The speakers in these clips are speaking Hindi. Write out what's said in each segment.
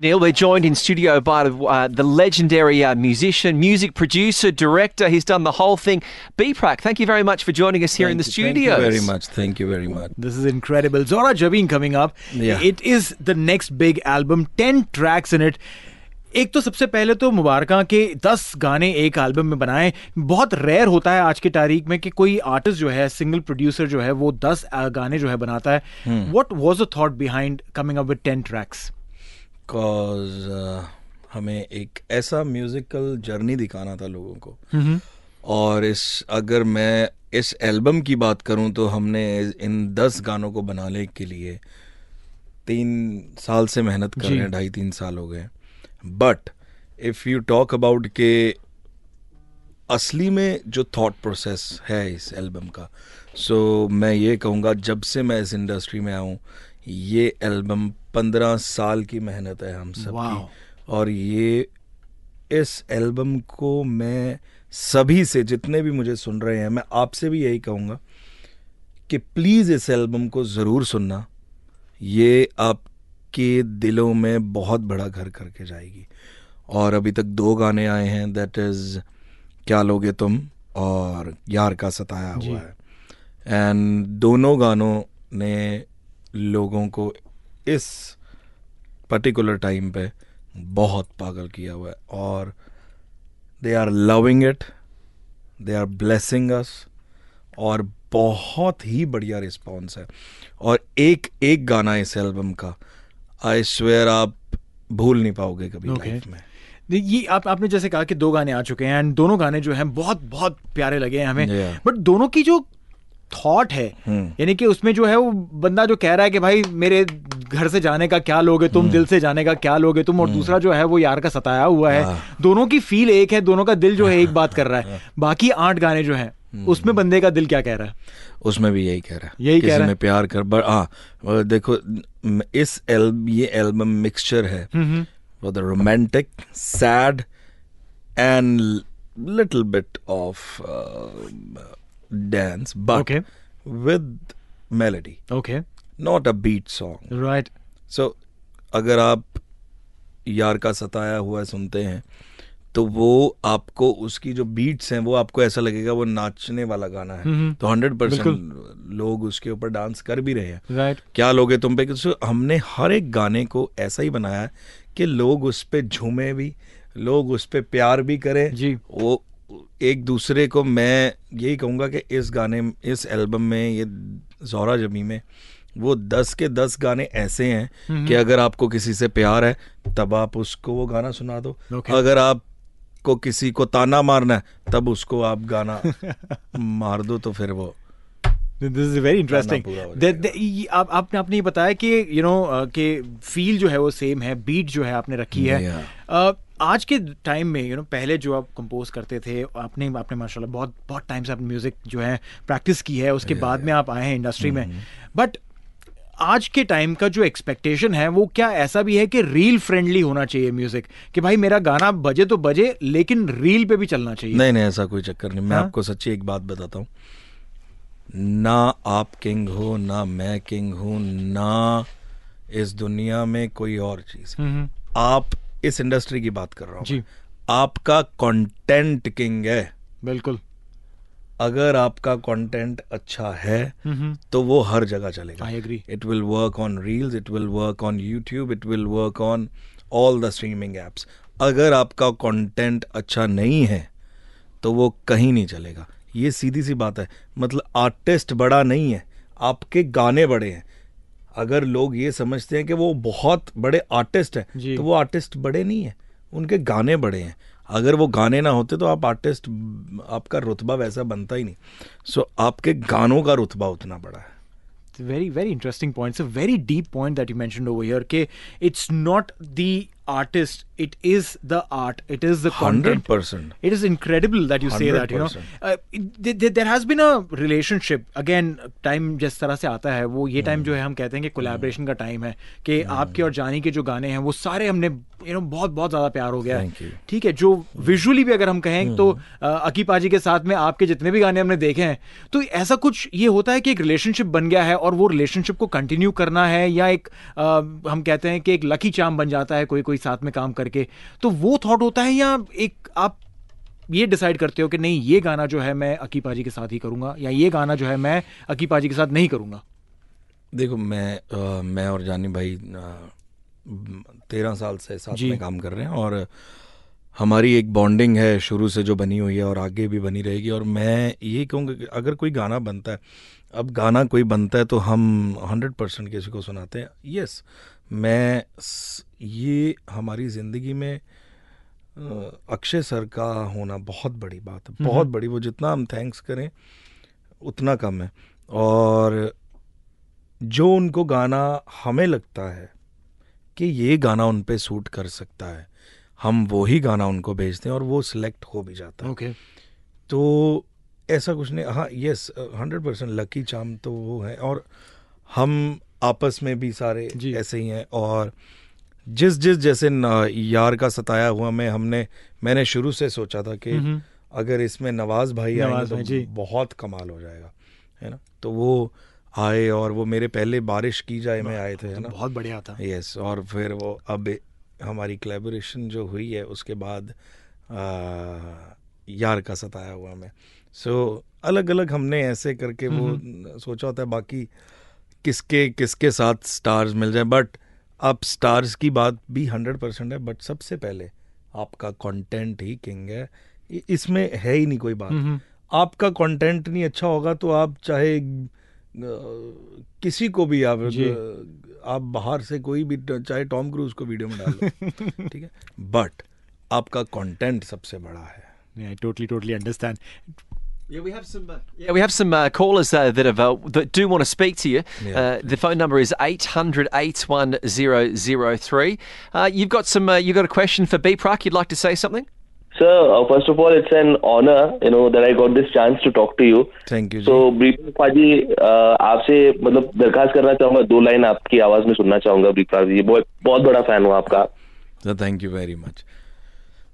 Neil, we're joined in studio by the legendary musician, music producer, director. He's done the whole thing. B-Prack, thank you very much for joining us here in the studios. Thank you very much. This is incredible. Zora Javeen coming up. Yeah. It is the next big album, 10 tracks in it. एक तो सबसे पहले तो मुबारका के 10 गाने एक एल्बम में बनाए. बहुत रेयर होता है आज की तारीख में कि कोई आर्टिस्ट जो है, सिंगल प्रोड्यूसर जो है, वो 10 गाने जो है बनाता है. What was the thought behind coming up with 10 tracks? हमें एक ऐसा म्यूजिकल जर्नी दिखाना था लोगों को. और अगर मैं इस एल्बम की बात करूं तो हमने इन 10 गानों को बनाने के लिए 3 साल से मेहनत कर रहे हैं. 2.5-3 साल हो गए. But if you talk about के असली में जो थॉट प्रोसेस है इस एल्बम का, सो मैं ये कहूँगा जब से मैं इस इंडस्ट्री में आऊँ, ये एल्बम 15 साल की मेहनत है हम सब की. और ये इस एल्बम को मैं सभी से, जितने भी मुझे सुन रहे हैं, मैं आपसे भी यही कहूँगा कि प्लीज़ इस एल्बम को ज़रूर सुनना. ये आपके दिलों में बहुत बड़ा घर करके जाएगी. और अभी तक 2 गाने आए हैं, दैट इज़ क्या लोगे तुम और यार का सताया हुआ है. एंड दोनों गानों ने लोगों को इस पर्टिकुलर टाइम पे बहुत पागल किया हुआ है. और they are loving it, they are blessing us. और बहुत ही बढ़िया रिस्पॉन्स है. और एक गाना इस एल्बम का, आई स्वेयर आप भूल नहीं पाओगे कभी लाइफ में. ये आपने जैसे कहा कि 2 गाने आ चुके हैं एंड दोनों गाने जो हैं बहुत बहुत प्यारे लगे हैं हमें. बट दोनों की जो थॉट है, यानी कि उसमें जो है वो बंदा जो कह रहा है कि भाई मेरे घर से जाने का क्या लोगे तुम, दिल से जाने का क्या लोगे तुम, और दूसरा जो है वो यार का सताया हुआ है. दोनों की फील एक है, दोनों का दिल जो है एक बात कर रहा है. बाकी 8 गाने जो हैं उसमें बंदे का दिल क्या कह रहा है? उसमें भी यही कह रहा है, यही कह रहा है, प्यार कर. बट देखो, ये एल्बम मिक्सचर है for the romantic, sad and little bit of dance, but with melody. Not a beat song. Right. So अगर आप यार का सताया हुआ सुनते हैं तो वो आपको, उसकी जो बीट्स हैं वो आपको ऐसा लगेगा वो नाचने वाला गाना है. तो 100% लोग उसके ऊपर डांस कर भी रहे हैं. Right. क्या लोगे तुम पे. so हमने हर एक गाने को ऐसा ही बनाया है कि लोग उस पे झूमे भी, लोग उस पे प्यार भी करें जी. वो एक दूसरे को, मैं यही कहूँगा कि इस एल्बम में, ये ज़ोरा जमी में, वो 10 के 10 गाने ऐसे हैं कि अगर आपको किसी से प्यार है तब आप उसको वो गाना सुना दो. अगर आपको किसी को ताना मारना है तब उसको आप गाना मार दो. तो फिर वो This is very interesting. आपने ये बताया कि कि फील जो है वो सेम है, बीट जो है आपने रखी है. आज के टाइम में पहले जो आप कंपोज करते थे, आपने माशाल्लाह बहुत टाइम से आपने म्यूजिक जो है प्रैक्टिस की है, उसके बाद में आप आए हैं इंडस्ट्री में. बट आज के टाइम का जो एक्सपेक्टेशन है वो क्या ऐसा भी है कि रील फ्रेंडली होना चाहिए म्यूजिक, कि भाई मेरा गाना बजे तो बजे लेकिन रील पे भी चलना चाहिए? नहीं, ऐसा कोई चक्कर नहीं. मैं आपको सच्ची एक बात बताता हूँ, ना आप किंग हो, ना मैं किंग हूँ, ना इस दुनिया में कोई और चीज. आप इस इंडस्ट्री की बात कर रहा हूँ, आपका कंटेंट किंग है. बिल्कुल. अगर आपका कंटेंट अच्छा है तो वो हर जगह चलेगा. I agree. It will work on reels, it will work on YouTube, it will work on all the streaming apps. अगर आपका कंटेंट अच्छा नहीं है तो वो कहीं नहीं चलेगा. ये सीधी सी बात है. मतलब आर्टिस्ट बड़ा नहीं है, आपके गाने बड़े हैं. अगर लोग ये समझते हैं कि वो बहुत बड़े आर्टिस्ट हैं तो वो आर्टिस्ट बड़े नहीं हैं, उनके गाने बड़े हैं. अगर वो गाने ना होते तो आप आर्टिस्ट, आपका रुतबा वैसा बनता ही नहीं. सो आपके गानों का रुतबा उतना बड़ा है. Very, very interesting point. It's a very deep point that you mentioned over here. कि it's not the artist, it is the art, it is the content. 100%. It is incredible that you say 100%. that. There has been a relationship. Again, time जिस तरह से आता है वो ये टाइम जो है हम कहते हैं कि कोलैबोरेशन का टाइम है, कि आपके और जानी के जो गाने हैं वो सारे हमने बहुत बहुत ज्यादा प्यार हो गया है। Thank you. ठीक है, जो विजुअली भी अगर हम कहें तो अकी पाजी के साथ में आपके जितने भी गाने हमने देखे हैं, तो ऐसा कुछ ये होता है कि एक रिलेशनशिप बन गया है और वो रिलेशनशिप को कंटिन्यू करना है, या एक हम कहते हैं कि एक लकी चार्म बन जाता है कोई कोई साथ में काम करके, तो वो थॉट होता है, या एक आप ये डिसाइड करते हो कि नहीं ये गाना जो है मैं अकी पाजी के साथ ही करूंगा, या ये गाना जो है मैं अकी पाजी के साथ नहीं करूंगा? देखो, मैं और जानी भाई 13 साल से साथ में काम कर रहे हैं, और हमारी एक बॉन्डिंग है शुरू से जो बनी हुई है और आगे भी बनी रहेगी। और मैं ये कहूँगा कि अगर कोई गाना बनता है, अब गाना कोई बनता है तो हम 100% किसी को सुनाते हैं। यस, ये हमारी ज़िंदगी में अक्षय सर का होना बहुत बड़ी बात है, बहुत बड़ी। वो जितना हम थैंक्स करें उतना कम है। और जो उनको गाना हमें लगता है कि ये गाना उन पे सूट कर सकता है, हम वो ही गाना उनको भेजते हैं और वो सिलेक्ट हो भी जाता है। Okay. तो ऐसा कुछ नहीं। हाँ, यस, 100% लकी चार्म तो वो है, और हम आपस में भी सारे ऐसे ही हैं। और जिस जैसे यार का सताया हुआ मैंने शुरू से सोचा था कि अगर इसमें नवाज भाई आएंगे तो बहुत कमाल हो जाएगा, है ना। तो वो आए, और वो मेरे पहले बारिश की जाए में आए थे, है ना, बहुत बढ़िया था। यस, और फिर वो अब हमारी कोलैबोरेशन जो हुई है उसके बाद यार का सताया हुआ में। सो अलग अलग हमने ऐसे करके वो सोचा होता है, बाकी किसके साथ स्टार्स मिल जाए। बट अब स्टार्स की बात भी 100% है, बट सबसे पहले आपका कंटेंट ही किंग है, इसमें है ही नहीं कोई बात। आपका कंटेंट नहीं अच्छा होगा तो आप चाहे किसी को भी आप बाहर से कोई भी, चाहे टॉम क्रूज को वीडियो में डाल लो, ठीक है, बट आपका कंटेंट सबसे बड़ा है। I totally understand. Yeah, we have some callers that do want to speak to you. Yeah. The phone number is 800-810-003. You've got a question for B-Prak. You'd like to say something? Sir, first of all, it's an honor, that I got this chance to talk to you. Thank you. So, B-Prak जी, आपसे मतलब दरखास्त करना चाहूँगा, 2 लाइन आपकी आवाज में सुनना चाहूँगा। B-Prak जी, बहुत बड़ा फैन हूँ आपका। So, thank you very much.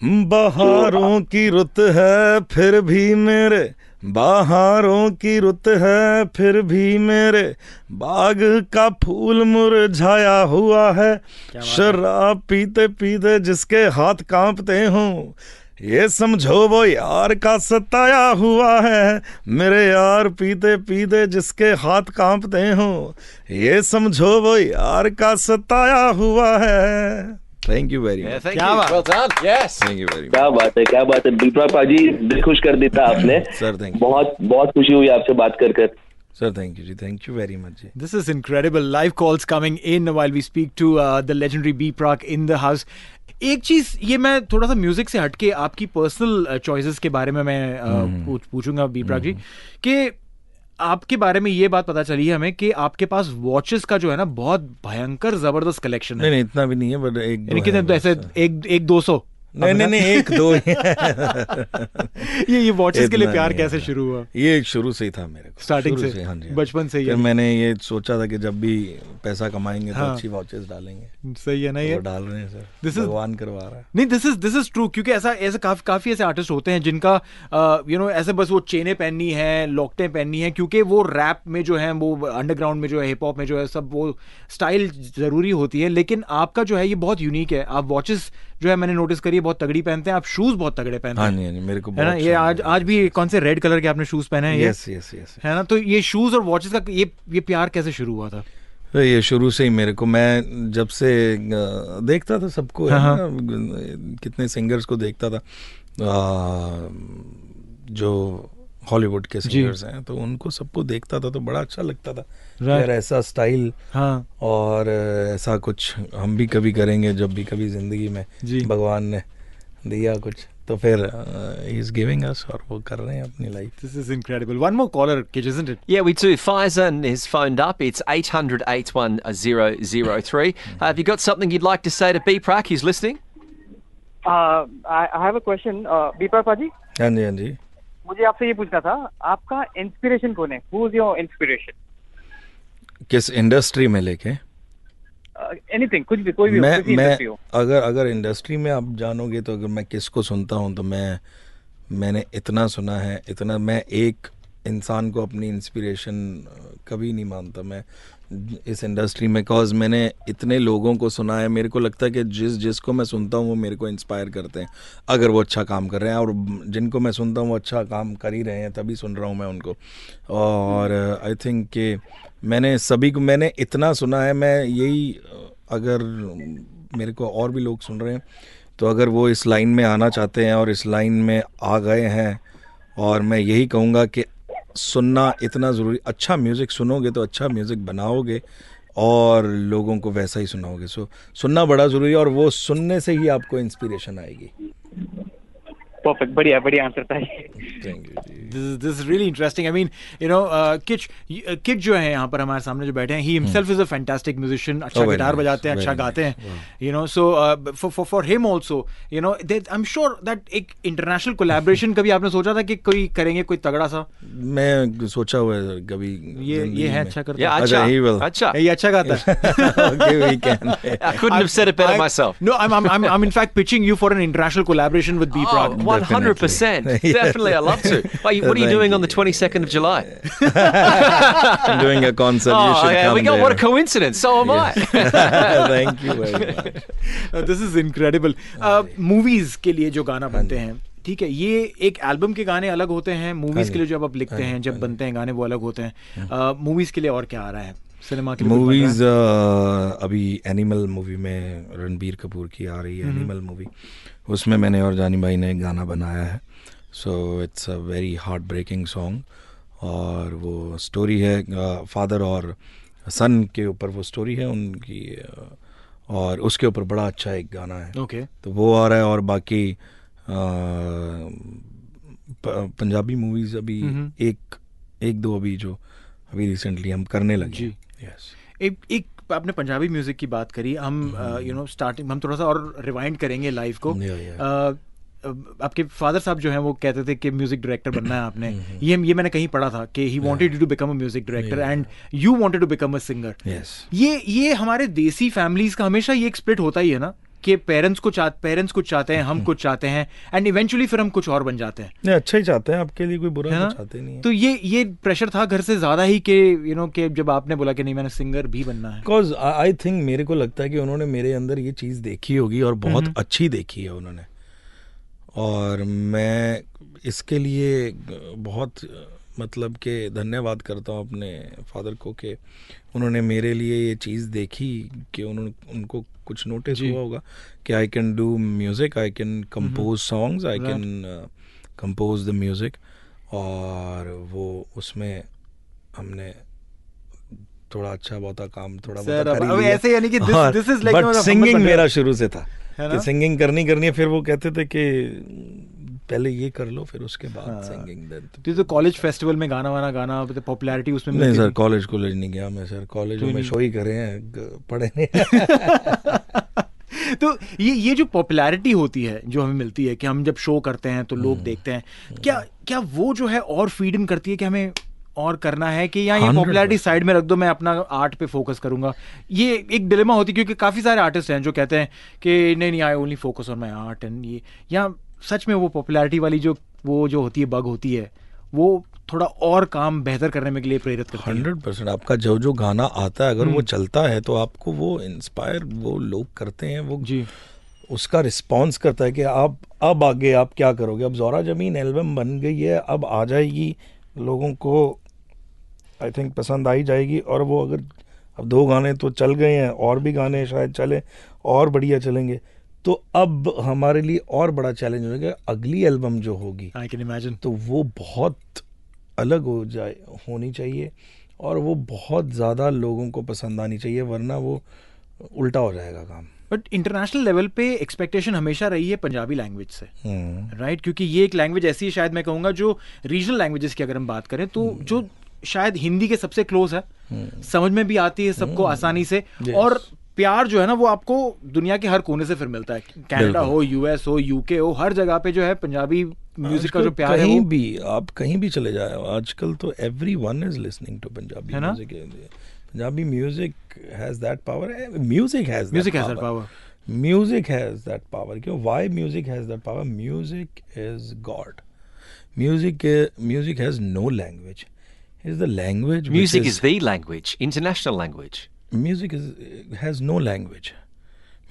बहारों की रुत है फिर भी मेरे, बहारों की रुत है फिर भी मेरे, बाग का फूल मुरझाया हुआ है, शराब पीते पीते जिसके हाथ कांपते हों, ये समझो वो यार का सताया हुआ है, मेरे यार पीते पीते जिसके हाथ कांपते हों, ये समझो वो यार का सताया हुआ है। Thank you very much. Thank you. Well done. Yes. Thank you very much. क्या बात है B-Prak पाजी, दिल खुश कर देता आपने। सर थैंक यू, बहुत खुशी हुई आपसे बात कर। Sir thank you ji, thank you very much ji. This is incredible. Live calls coming in while we speak to the legendary B-Prak in the house. एक चीज ये मैं थोड़ा सा म्यूजिक से हटके आपकी पर्सनल चॉइसेस के बारे में मैं पूछूंगा B-Prak जी, कि आपके बारे में ये बात पता चली है हमें कि आपके पास वॉचेस का जो है ना बहुत भयंकर जबरदस्त कलेक्शन है। नहीं इतना भी नहीं है, बट एक दो कितने तो ऐसे एक 200 नहीं 1-2 ये वॉचेस के लिए प्यार कैसे शुरू हुआ? ये शुरू से ही था मेरे को, स्टार्टिंग से, हाँ जी, बचपन से ही। फिर मैंने ये सोचा था कि जब भी पैसा कमाएंगे तो अच्छी वॉचेस डालेंगे। सही है ना, ये डाल रहे हैं सर, भगवान करवा रहा है। नहीं, दिस इज ट्रू, क्योंकि ऐसे काफी ऐसे आर्टिस्ट होते हैं जिनका ऐसे बस वो चेनें पहननी है, लॉकटें पहननी है, क्योंकि वो रैप में जो है, वो अंडरग्राउंड में जो है, हिप हॉप में जो है, सब वो स्टाइल जरूरी होती है। लेकिन आपका जो है ये बहुत यूनिक है। आप वॉचेस जो है मैंने नोटिस करी है बहुत तगड़ी पहनते हैं, आप शूज बहुत तगड़े पहनते हैं। हाँ जी, मेरे को है ना, ये आज भी कौन से रेड कलर के आपने शूज पहने हैं? यस, है ना। तो ये शूज और वॉचेस का ये प्यार कैसे शुरू हुआ था? तो ये शुरू से ही मेरे को, मैं जब से देखता था सबको, कितने सिंगर्स को देखता था जो हॉलीवुड के सिंगर्स हैं, तो उनको सबको देखता था तो बड़ा अच्छा लगता था यार, ऐसा स्टाइल। हाँ। और ऐसा कुछ हम भी कभी करेंगे जब भी कभी जिंदगी में भगवान ने दिया कुछ, तो फिर he is giving us, और वो कर रहे हैं अपनी life. This is incredible. One more caller, Kij, isn't it? Yeah, we do. Faizan is phoned up. It's 800-810-003. Have you got something you'd like to say to B-Prak? He's listening. I have a question. B-Prak Paji? हाँ जी। मुझे आपसे ये पूछना था, आपका इंस्पिरेशन कौन है? Who is your inspiration? किस इंडस्ट्री में लेके? एनीथिंग, कुछ भी, कोई भी इंडस्ट्री हो। अगर इंडस्ट्री में आप जानोगे तो अगर मैं किसको सुनता हूँ तो मैंने इतना सुना है, इतना, मैं एक इंसान को अपनी इंस्पिरेशन कभी नहीं मानता मैं इस इंडस्ट्री में, कॉज मैंने इतने लोगों को सुना है। मेरे को लगता है कि जिसको मैं सुनता हूँ वो मेरे को इंस्पायर करते हैं, अगर वो अच्छा काम कर रहे हैं, और जिनको मैं सुनता हूँ वो अच्छा काम कर ही रहे हैं तभी सुन रहा हूँ मैं उनको। और आई थिंक कि मैंने इतना सुना है, मैं यही, अगर मेरे को और भी लोग सुन रहे हैं तो अगर वो इस लाइन में आना चाहते हैं और इस लाइन में आ गए हैं, और मैं यही कहूँगा कि सुनना इतना ज़रूरी, अच्छा म्यूज़िक सुनोगे तो अच्छा म्यूज़िक बनाओगे और लोगों को वैसा ही सुनाओगे। सुनना बड़ा ज़रूरी है, और वो सुनने से ही आपको इंस्पिरेशन आएगी। परफेक्ट, बढ़िया आंसर था। Thank you. This is really interesting. I mean, Kitch जो है यहाँ पर हमारे सामने जो बैठे हैं, he himself is a fantastic musician. अच्छा गिटार बजाते हैं, अच्छा गाते हैं, so for him also, I'm sure that एक international collaboration कभी आपने सोचा था कि कोई करेंगे कोई तगड़ा सा? मैं सोचा हुआ है कभी, ये है अच्छा करता है, अच्छा ये अच्छा गाता है। Okay, we can. I couldn't have said it better myself. No, I'm in fact pitching you for an international collaboration with B Prague. 100%. Definitely, I love to. What are you doing on the 22nd of July? I'm doing a concert. You should come. What a coincidence. So am I. Thank you very much. This is incredible. Movies के लिए जो गाना बनते हैं, ठीक है, ये एक एल्बम के गाने अलग होते हैं, मूवीज के लिए जो आप लिखते हैं, जब बनते हैं गाने वो अलग होते हैं। मूवीज के लिए और क्या आ रहा है सिनेमा के लिए? मूवीज अभी एनिमल मूवी में रणबीर कपूर की आ रही है, एनिमल मूवी, उसमें मैंने और जानी भाई ने एक गाना बनाया है। So it's a very heart breaking song, और वो स्टोरी है फादर और सन के ऊपर, वो स्टोरी है उनकी, और उसके ऊपर बड़ा अच्छा एक गाना है। ओके, तो वो आ रहा है, और बाकी पंजाबी मूवीज अभी एक दो अभी जो अभी रिसेंटली हम करने लगे। यस, एक आपने पंजाबी म्यूजिक की बात करी, हम स्टार्टिंग हम थोड़ा सा और रिवाइंड करेंगे लाइव को। आपके फादर साहब जो हैं वो कहते थे कि म्यूजिक डायरेक्टर बनना है आपने, ये मैंने कहीं पढ़ा था कि he wanted to become a music director and you wanted to become a singer. ये हमारे देसी फैमिलीज का हमेशा ये एक स्प्लिट होता ही है ना, कि पेरेंट्स कुछ चाहते हैं, हम कुछ चाहते हैं, एंड इवेंचुअली फिर हम कुछ और बन जाते हैं। नहीं, अच्छा ही चाहते हैं, आपके लिए कोई बुरा तो चाहते नहीं है। तो ये प्रेशर था घर से ज्यादा ही कि जब आपने बोला कि नहीं मैंने सिंगर भी बनना है? बिकॉज आई थिंक, मेरे को लगता है कि उन्होंने मेरे अंदर ये चीज़ देखी होगी और बहुत अच्छी देखी है उन्होंने, और मैं इसके लिए बहुत मतलब कि धन्यवाद करता हूँ अपने फादर को कि उन्होंने मेरे लिए ये चीज़ देखी, कि उनको कुछ नोटिस हुआ होगा कि I can do music, I can compose songs, I can compose the music, और वो उसमें हमने थोड़ा अच्छा बहुत काम थोड़ा बहुत कर लिया। ऐसे यानी कि this is like, but singing मेरा शुरू से था कि सिंगिंग करनी है, फिर वो कहते थे कि पहले ये कर लो फिर उसके बाद सिंगिंग। तो कॉलेज फेस्टिवल में गाना पॉपुलैरिटी उसमें नहीं सर, कॉलेज नहीं गया मैं सर, कॉलेज में शो ही करे हैं, पढ़े नहीं। तो ये जो पॉपुलैरिटी होती है जो हमें मिलती है कि हम जब शो करते हैं तो लोग देखते हैं, क्या वो जो है और फीड इन करती है कि हमें और करना है, कि या ये पॉपुलैरिटी साइड में रख दो, मैं अपना आर्ट पे फोकस करूंगा? ये एक डिलेमा होती है, क्योंकि काफी सारे आर्टिस्ट हैं जो कहते हैं कि नहीं I only focus on my art, and ये, या सच में वो पॉपुलैरिटी वाली जो होती है, बग होती है, वो थोड़ा और काम बेहतर करने में के लिए प्रेरित करती है? 100%। आपका जो गाना आता है अगर वो चलता है तो आपको वो इंस्पायर वो लोग करते हैं, वो जी उसका रिस्पॉन्स करता है कि आप अब आगे आप क्या करोगे। अब ज़ोरा ज़मीन एल्बम बन गई है, अब आ जाएगी, लोगों को आई थिंक पसंद आई जाएगी, और वो अगर अब 2 गाने तो चल गए हैं, और भी गाने शायद चले और बढ़िया चलेंगे, तो अब हमारे लिए और बड़ा चैलेंज हो जाएगा अगली एल्बम जो होगी, आई कैन इमेजिन, तो वो बहुत अलग होनी चाहिए, और वो बहुत ज़्यादा लोगों को पसंद आनी चाहिए, वरना वो उल्टा हो जाएगा काम। बट इंटरनेशनल लेवल पे एक्सपेक्टेशन हमेशा रही है पंजाबी लैंग्वेज से, राइट? क्योंकि ये एक लैंग्वेज ऐसी है, शायद मैं कहूँगा जो रीजनल लैंग्वेजेस की अगर हम बात करें तो जो शायद हिंदी के सबसे क्लोज है, समझ में भी आती है सबको आसानी से, और प्यार जो है ना वो आपको दुनिया के हर कोने से फिर मिलता है, कनाडा हो, यूएस हो, यूके हो, हर जगह पे जो है पंजाबी म्यूजिक का जो प्यार है, कहीं भी आप कहीं भी चले जाए आजकल तो everyone is listening to Punjabi music. Punjabi music has that power. Music has that power. Music has that power. Why music has that power? Music is God. Music has no language. It's the language. Music is the language, international language. Music has no language.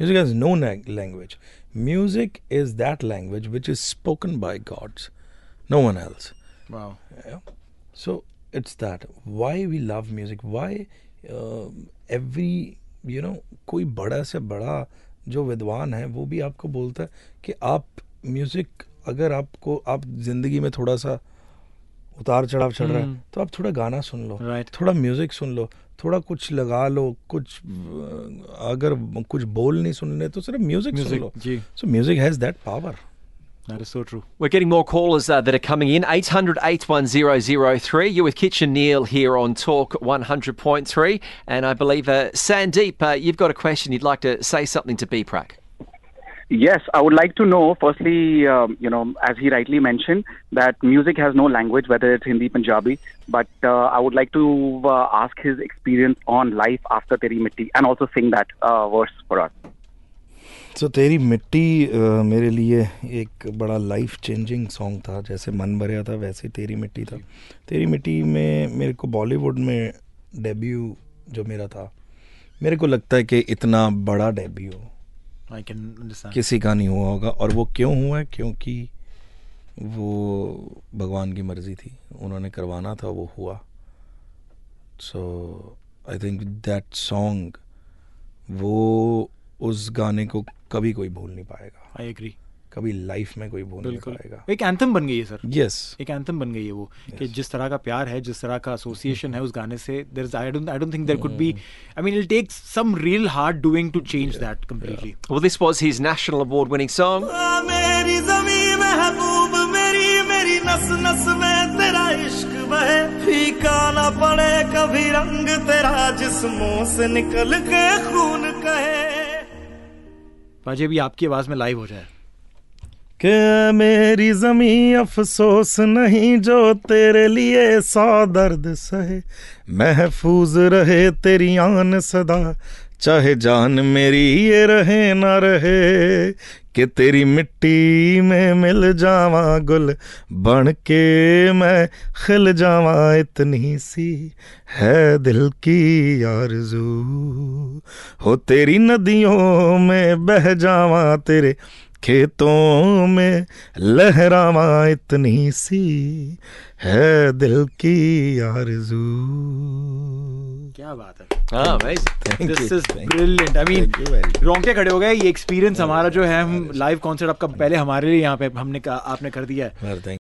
Music has no language. Music is that language which is spoken by gods, no one else. Wow. Yeah. So it's that. Why we love music? Why every कोई बड़ा से बड़ा जो विद्वान है वो भी आपको बोलता है कि आप म्यूजिक, अगर आप जिंदगी में थोड़ा सा उतार चढ़ाव चढ़ रहा है तो आप थोड़ा गाना सुन लो, थोड़ा म्यूजिक सुन लो, थोड़ा कुछ लगा लो, कुछ अगर कुछ बोल नहीं सुनने तो सिर्फ music soon low. So music has that power. That is so true. We're getting more callers that are coming in. 800 81003. You're with Kitchen Neil here on Talk 100.3. And I believe, Sandeep, you've got a question. You'd like to say something to BPRAC. Yes, I would like to know, firstly, as he rightly mentioned, that music has no language, whether it's Hindi, Punjabi. But I would like to ask his experience on life after Teri Mitti and also sing that verse for us. तो तेरी मिट्टी मेरे लिए एक बड़ा लाइफ चेंजिंग सॉन्ग था. जैसे मन भरिया था वैसे तेरी मिट्टी था. तेरी मिट्टी में मेरे को बॉलीवुड में डेब्यू जो मेरा था, मेरे को लगता है कि इतना बड़ा डेब्यू किसी का नहीं हुआ होगा. और वो क्यों हुआ है? क्योंकि वो भगवान की मर्जी थी, उन्होंने करवाना था, वो हुआ. सो आई थिंक दैट सॉन्ग, वो उस गाने को कभी कोई भूल नहीं पाएगा. I agree. कभी लाइफ में कोई भूल नहीं पाएगा. एक एंथम बन गई है सर. यस, एक एंथम बन गई है वो. कि जिस तरह का प्यार है, जिस तरह का एसोसिएशन है उस गाने से, I don't think there could be, I mean it takes some real hard doing to change that completely. Well, this was his national award winning song. मेरी ज़मीं महबूब मेरी नस नस में तेरा इश्क बहे, फीका ना पड़े कभी रंग तेरा जिस्मों से निकल के खून कहे. पाजी अभी आपकी आवाज में लाइव हो जाए. कि मेरी ज़मीं अफसोस नहीं जो तेरे लिए 100 दर्द सहे, महफूज रहे तेरी आन सदा, चाहे जान मेरी ये रहे ना रहे. कि तेरी मिट्टी में मिल जावा गुल बन के मैं खिल जावा, इतनी सी है दिल की आरज़ू. हो तेरी नदियों में बह जावा, तेरे खेतों में लहरावा, इतनी सी है दिल की आरज़ू. क्या बात है. This is brilliant. I mean, रोंगटे खड़े हो गए. ये एक्सपीरियंस हमारा जो है, हम लाइव कॉन्सर्ट आपका पहले हमारे लिए यहाँ पे आपने कर दिया है.